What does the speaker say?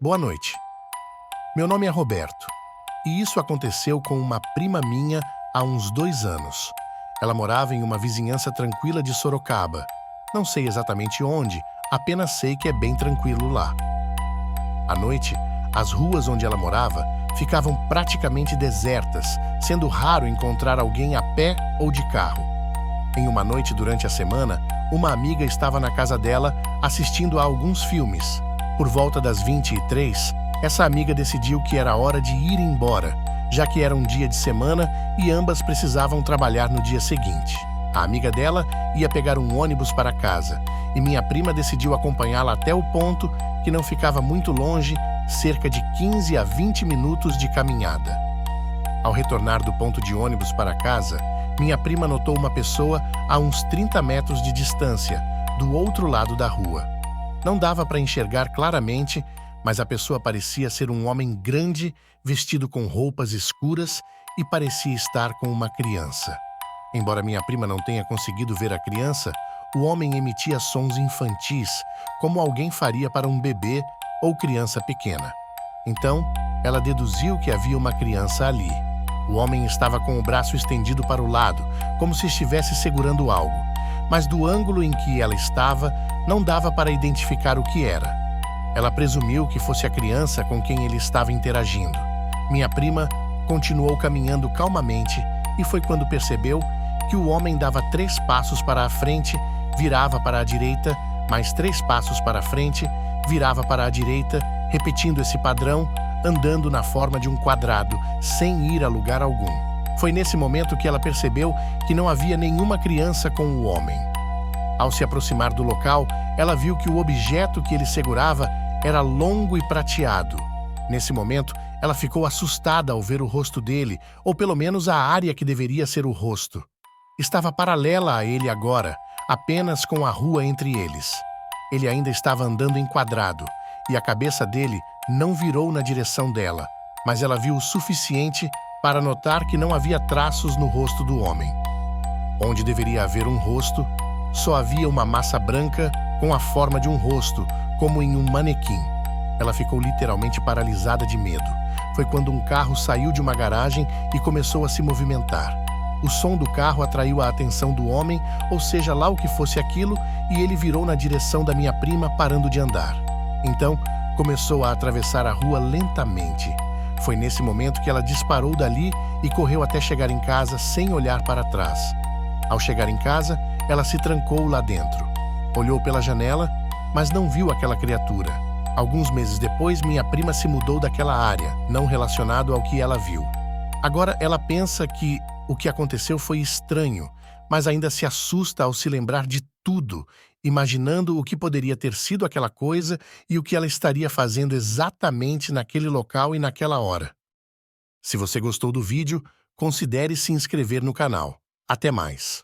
Boa noite. Meu nome é Roberto, e isso aconteceu com uma prima minha há uns 2 anos. Ela morava em uma vizinhança tranquila de Sorocaba. Não sei exatamente onde, apenas sei que é bem tranquilo lá. À noite, as ruas onde ela morava ficavam praticamente desertas, sendo raro encontrar alguém a pé ou de carro. Em uma noite durante a semana, uma amiga estava na casa dela assistindo a alguns filmes. Por volta das 23, essa amiga decidiu que era hora de ir embora, já que era um dia de semana e ambas precisavam trabalhar no dia seguinte. A amiga dela ia pegar um ônibus para casa e minha prima decidiu acompanhá-la até o ponto, que não ficava muito longe, cerca de 15 a 20 minutos de caminhada. Ao retornar do ponto de ônibus para casa, minha prima notou uma pessoa a uns 30 metros de distância, do outro lado da rua. Não dava para enxergar claramente, mas a pessoa parecia ser um homem grande, vestido com roupas escuras e parecia estar com uma criança. Embora minha prima não tenha conseguido ver a criança, o homem emitia sons infantis, como alguém faria para um bebê ou criança pequena. Então, ela deduziu que havia uma criança ali. O homem estava com o braço estendido para o lado, como se estivesse segurando algo, mas do ângulo em que ela estava, não dava para identificar o que era. Ela presumiu que fosse a criança com quem ele estava interagindo. Minha prima continuou caminhando calmamente e foi quando percebeu que o homem dava 3 passos para a frente, virava para a direita, mais 3 passos para a frente, virava para a direita, repetindo esse padrão, andando na forma de um quadrado, sem ir a lugar algum. Foi nesse momento que ela percebeu que não havia nenhuma criança com o homem. Ao se aproximar do local, ela viu que o objeto que ele segurava era longo e prateado. Nesse momento, ela ficou assustada ao ver o rosto dele, ou pelo menos a área que deveria ser o rosto. Estava paralela a ele agora, apenas com a rua entre eles. Ele ainda estava andando em quadrado, e a cabeça dele não virou na direção dela, mas ela viu o suficiente para notar que não havia traços no rosto do homem. Onde deveria haver um rosto, só havia uma massa branca com a forma de um rosto, como em um manequim. Ela ficou literalmente paralisada de medo. Foi quando um carro saiu de uma garagem e começou a se movimentar. O som do carro atraiu a atenção do homem, ou seja lá o que fosse aquilo, e ele virou na direção da minha prima, parando de andar. Então, começou a atravessar a rua lentamente. Foi nesse momento que ela disparou dali e correu até chegar em casa sem olhar para trás. Ao chegar em casa, ela se trancou lá dentro. Olhou pela janela, mas não viu aquela criatura. Alguns meses depois, minha prima se mudou daquela área, não relacionado ao que ela viu. Agora ela pensa que o que aconteceu foi estranho, mas ainda se assusta ao se lembrar de tudo, imaginando o que poderia ter sido aquela coisa e o que ela estaria fazendo exatamente naquele local e naquela hora. Se você gostou do vídeo, considere se inscrever no canal. Até mais!